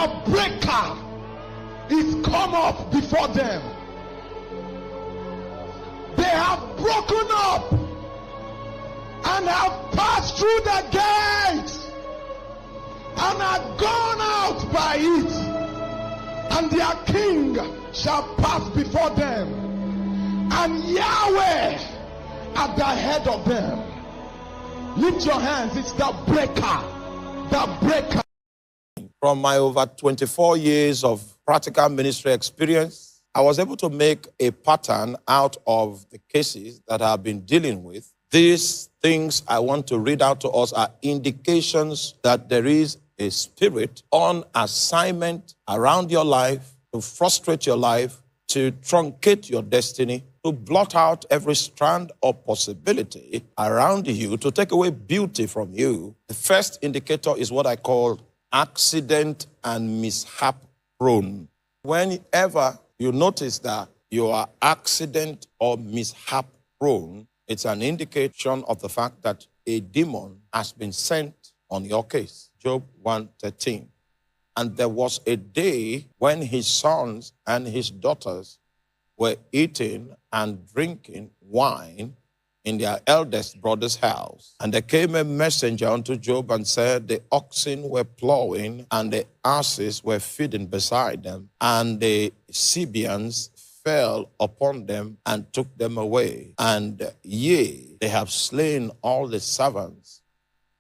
the breaker is come up before them. They have broken up and have passed through the gates and are gone out by it, and their king shall pass before them, and Yahweh at the head of them. Lift your hands. It's the breaker. The breaker. From my over 24 years of practical ministry experience, I was able to make a pattern out of the cases that I've been dealing with. These things I want to read out to us are indications that there is a spirit on assignment around your life to frustrate your life, to truncate your destiny, to blot out every strand of possibility around you, to take away beauty from you. The first indicator is what I call accident and mishap prone. Whenever you notice that you are accident or mishap prone, it's an indication of the fact that a demon has been sent on your case. Job 1:13. And there was a day when his sons and his daughters were eating and drinking wine in their eldest brother's house. And there came a messenger unto Job and said, the oxen were plowing and the asses were feeding beside them, and the Sabeans fell upon them and took them away. And yea, they have slain all the servants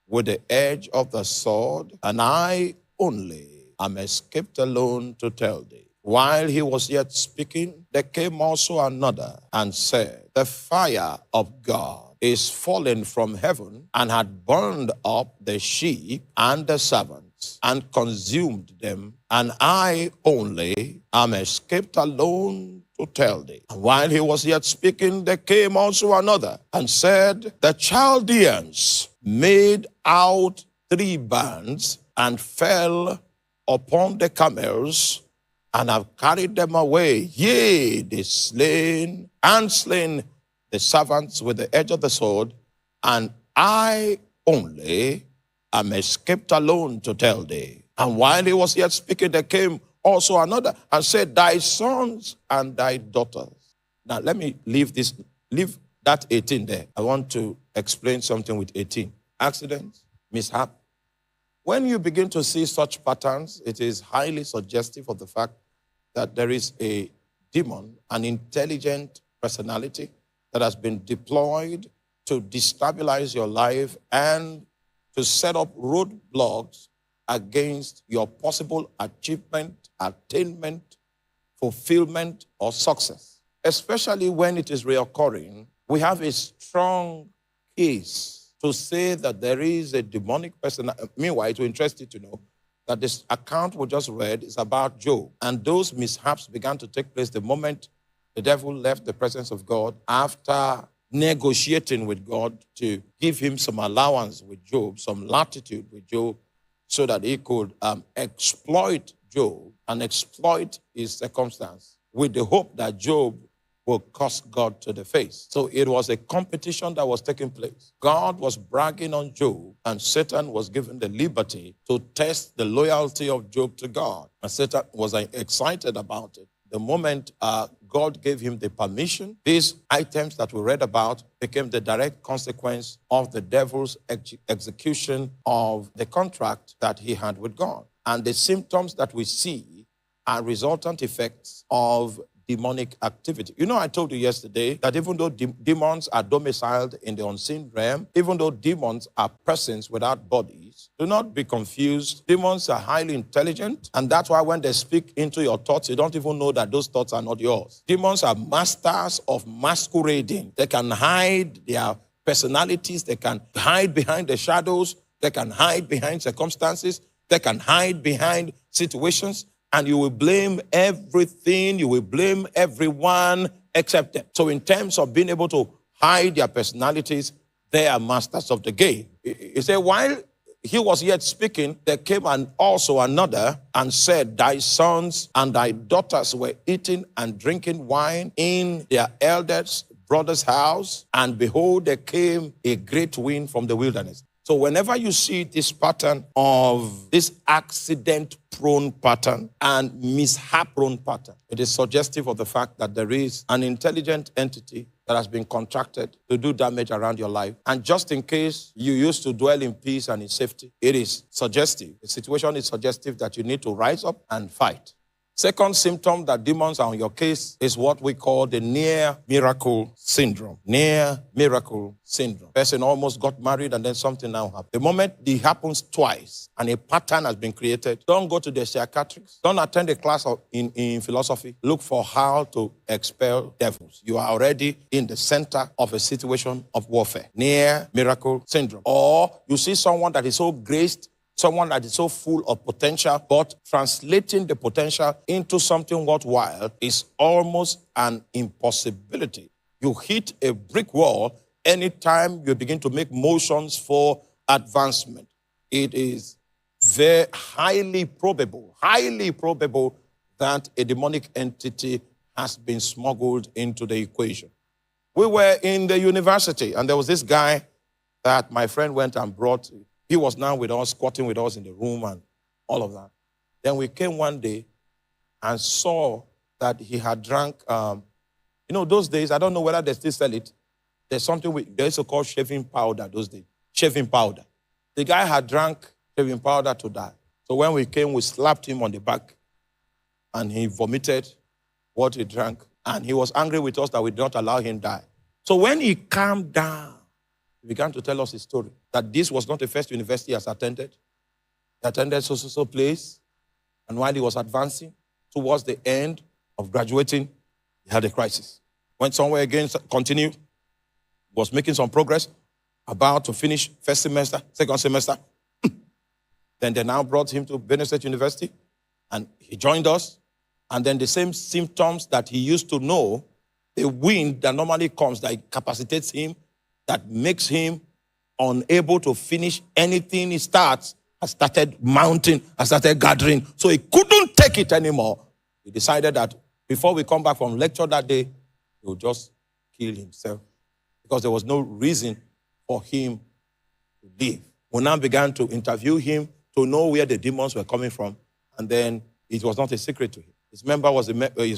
with the edge of the sword, and I only am escaped alone to tell thee. While he was yet speaking, there came also another and said, the fire of God is fallen from heaven and had burned up the sheep and the servants and consumed them, and I only am escaped alone to tell thee. And while he was yet speaking, there came also another and said, the Chaldeans made out 3 bands and fell upon the camels and have carried them away. Yea, they slain the servants with the edge of the sword, and I only am escaped alone to tell thee. And while he was yet speaking, there came also another and said, thy sons and thy daughters. Now let me leave that 18 there. I want to explain something with 18. Accidents, mishap. When you begin to see such patterns, it is highly suggestive of the fact that there is a demon, an intelligent personality that has been deployed to destabilize your life and to set up roadblocks against your possible achievement, attainment, fulfillment, or success. Especially when it is reoccurring, we have a strong case to say that there is a demonic person. Meanwhile, it will interest you to know that this account we just read is about Job. And those mishaps began to take place the moment the devil left the presence of God after negotiating with God to give him some allowance with Job, some latitude with Job, so that he could exploit Job and exploit his circumstance with the hope that Job will cause God to the face. So it was a competition that was taking place. God was bragging on Job, and Satan was given the liberty to test the loyalty of Job to God. And Satan was excited about it. The moment God gave him the permission, these items that we read about became the direct consequence of the devil's execution of the contract that he had with God. And the symptoms that we see are resultant effects of demonic activity. You know, I told you yesterday that even though demons are domiciled in the unseen realm, even though demons are persons without bodies, do not be confused. Demons are highly intelligent, and that's why when they speak into your thoughts, you don't even know that those thoughts are not yours. Demons are masters of masquerading. They can hide their personalities. They can hide behind the shadows. They can hide behind circumstances. They can hide behind situations. And you will blame everything, you will blame everyone except them. So in terms of being able to hide their personalities, they are masters of the game. He said, while he was yet speaking, there came also another and said, thy sons and thy daughters were eating and drinking wine in their eldest brother's house, and behold, there came a great wind from the wilderness. So whenever you see this pattern of this accident-prone pattern and mishap-prone pattern, it is suggestive of the fact that there is an intelligent entity that has been contracted to do damage around your life. And just in case you used to dwell in peace and in safety, it is suggestive. The situation is suggestive that you need to rise up and fight. Second symptom that demons are on your case is what we call the near miracle syndrome. Near miracle syndrome. Person almost got married and then something now happened. The moment it happens twice and a pattern has been created, don't go to the psychiatrists. Don't attend a class in philosophy. Look for how to expel devils. You are already in the center of a situation of warfare. Near miracle syndrome. Or you see someone that is so graced, someone that is so full of potential, but translating the potential into something worthwhile is almost an impossibility. You hit a brick wall anytime you begin to make motions for advancement. It is very highly probable that a demonic entity has been smuggled into the equation. We were in the university, and there was this guy that my friend went and brought. He was now with us, squatting with us in the room and all of that. Then we came one day and saw that he had drank, those days, I don't know whether they still sell it. There's something they used to call shaving powder those days. Shaving powder. The guy had drank shaving powder to die. So when we came, we slapped him on the back and he vomited what he drank. And he was angry with us that we did not allow him die. So when he calmed down, he began to tell us his story, that this was not the first university he has attended. He attended so place, and while he was advancing towards the end of graduating, he had a crisis. Went somewhere again, continued, was making some progress, about to finish first semester, second semester. Then they now brought him to Benue State University, and he joined us. And then the same symptoms that he used to know, the wind that normally comes, that incapacitates him, that makes him unable to finish anything he starts, has started mounting, has started gathering. So he couldn't take it anymore. He decided that before we come back from lecture that day, he would just kill himself because there was no reason for him to leave. We now began to interview him to know where the demons were coming from, and then it was not a secret to him. His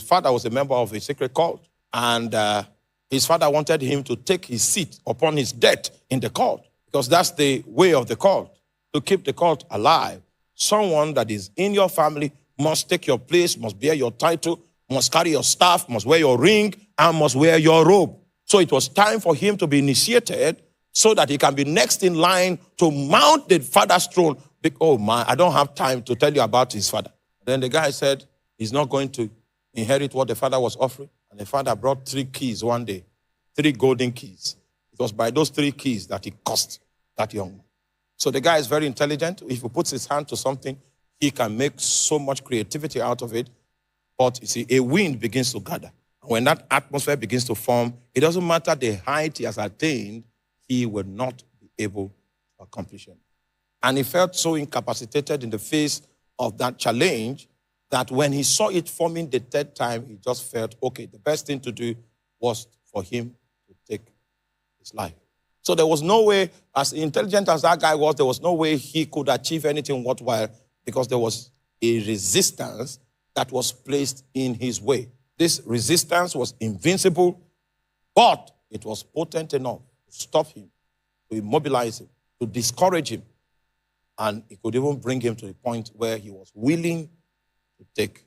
father was a member of a secret cult, and his father wanted him to take his seat upon his death in the cult, because that's the way of the cult, to keep the cult alive. Someone that is in your family must take your place, must bear your title, must carry your staff, must wear your ring, and must wear your robe. So it was time for him to be initiated so that he can be next in line to mount the father's throne. Oh my, I don't have time to tell you about his father. Then the guy said he's not going to inherit what the father was offering. And the father brought 3 keys one day, 3 golden keys. It was by those 3 keys that he cursed that young man. So the guy is very intelligent. If he puts his hand to something, he can make so much creativity out of it. But you see, a wind begins to gather. And when that atmosphere begins to form, it doesn't matter the height he has attained, he will not be able to accomplish it. And he felt so incapacitated in the face of that challenge that when he saw it forming the 3rd time, he just felt, okay, the best thing to do was for him to take his life. So there was no way, as intelligent as that guy was, there was no way he could achieve anything worthwhile because there was a resistance that was placed in his way. This resistance was invincible, but it was potent enough to stop him, to immobilize him, to discourage him. And it could even bring him to the point where he was willing to take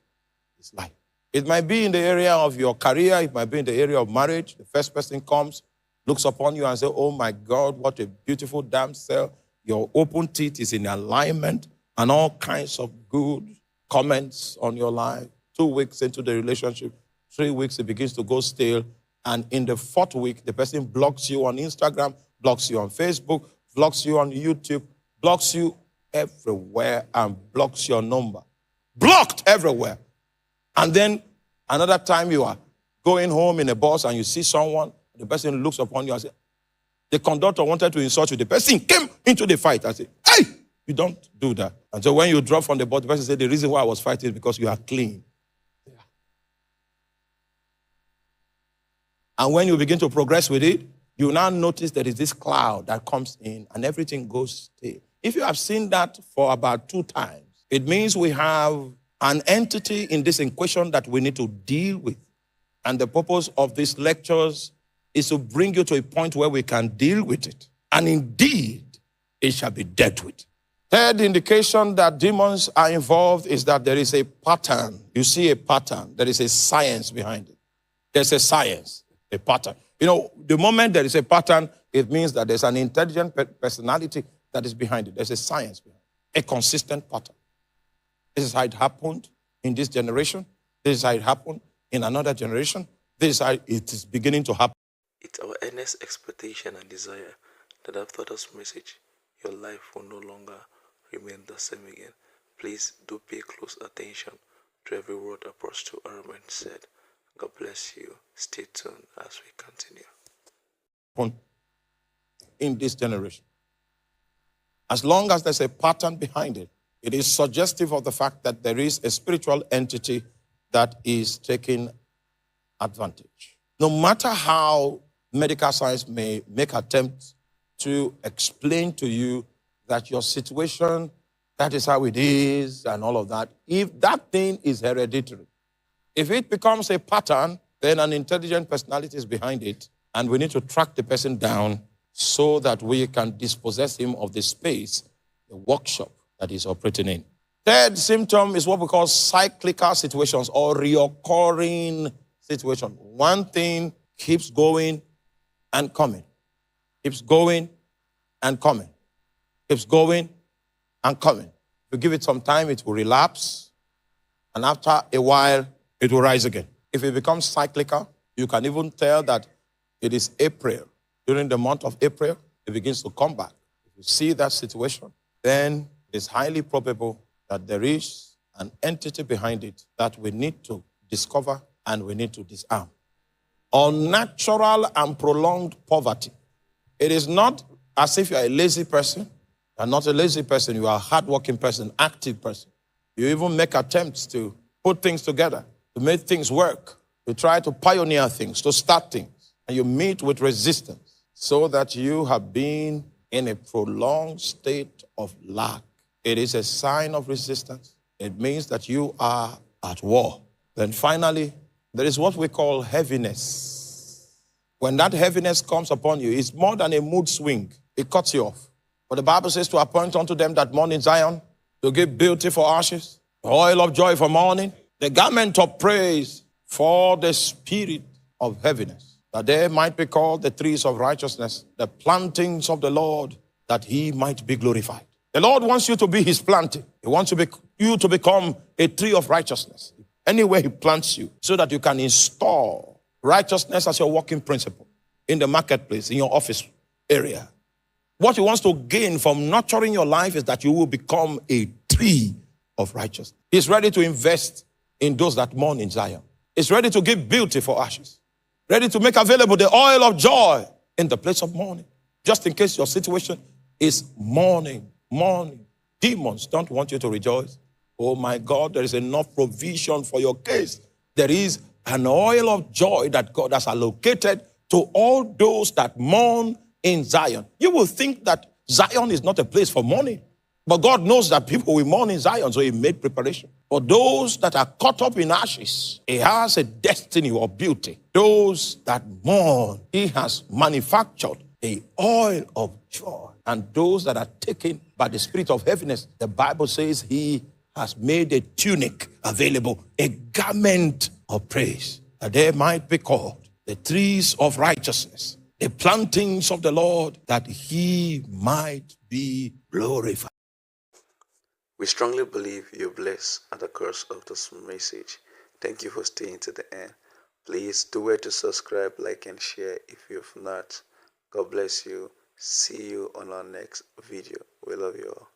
his life. It might be in the area of your career. It might be in the area of marriage. The first person comes, looks upon you and says, oh my God, what a beautiful damsel. Your open teeth is in alignment and all kinds of good comments on your life. 2 weeks into the relationship, 3 weeks, it begins to go stale. And in the 4th week, the person blocks you on Instagram, blocks you on Facebook, blocks you on YouTube, blocks you everywhere and blocks your number. Blocked everywhere. And then another time you are going home in a bus and you see someone, the person looks upon you and says, the conductor wanted to insult you. The person came into the fight. I say, hey, you don't do that. And so when you drop from the bus, the person said, the reason why I was fighting is because you are clean. And when you begin to progress with it, you now notice there is this cloud that comes in and everything goes still. If you have seen that for about 2 times, it means we have an entity in this equation that we need to deal with. And the purpose of these lectures is to bring you to a point where we can deal with it. And indeed, it shall be dealt with. Third indication that demons are involved is that there is a pattern. You see a pattern. There is a science behind it. There's a science, a pattern. You know, the moment there is a pattern, it means that there's an intelligent personality that is behind it. There's a science behind it, a consistent pattern. This is how it happened in this generation. This is how it happened in another generation. This is how it is beginning to happen. It's our earnest expectation and desire that after this message, your life will no longer remain the same again. Please do pay close attention to every word Apostle Arome said. God bless you. Stay tuned as we continue. In this generation. As long as there's a pattern behind it, it is suggestive of the fact that there is a spiritual entity that is taking advantage. No matter how medical science may make attempts to explain to you that your situation, that is how it is, and all of that, if that thing is hereditary, if it becomes a pattern, then an intelligent personality is behind it, and we need to track the person down so that we can dispossess him of the space, the workshop that he's operating in. Third symptom is what we call cyclical situations or reoccurring situations. One thing keeps going and coming, keeps going and coming, keeps going and coming. If you give it some time, it will relapse, and after a while, it will rise again. If it becomes cyclical, you can even tell that it is April. During the month of April, it begins to come back. If you see that situation, then it is highly probable that there is an entity behind it that we need to discover and we need to disarm. Unnatural and prolonged poverty. It is not as if you are a lazy person. You are not a lazy person. You are a hardworking person, active person. You even make attempts to put things together, to make things work, to try to pioneer things, to start things. And you meet with resistance so that you have been in a prolonged state of lack. It is a sign of resistance. It means that you are at war. Then finally, there is what we call heaviness. When that heaviness comes upon you, it's more than a mood swing. It cuts you off. But the Bible says to appoint unto them that mourn in Zion, to give beauty for ashes, the oil of joy for mourning, the garment of praise for the spirit of heaviness, that they might be called the trees of righteousness, the plantings of the Lord, that he might be glorified. The Lord wants you to be his planting. He wants you to become a tree of righteousness anywhere he plants you, so that you can install righteousness as your working principle in the marketplace, in your office area. What he wants to gain from nurturing your life is that you will become a tree of righteousness. He's ready to invest in those that mourn in Zion. He's ready to give beauty for ashes, ready to make available the oil of joy in the place of mourning. Just in case your situation is mourning. Demons don't want you to rejoice. Oh my God, there is enough provision for your case. There is an oil of joy that God has allocated to all those that mourn in Zion. You will think that Zion is not a place for mourning, but God knows that people will mourn in Zion, so he made preparation. For those that are caught up in ashes, he has a destiny of beauty. Those that mourn, he has manufactured the oil of joy. And those that are taken by the spirit of heaviness, the Bible says he has made a tunic available, a garment of praise, that they might be called the trees of righteousness, the plantings of the Lord, that he might be glorified. We strongly believe you're blessed at the course of this message. Thank you for staying to the end. Please do it to subscribe, like, and share if you've not. God bless you. See you on our next video. We love you all.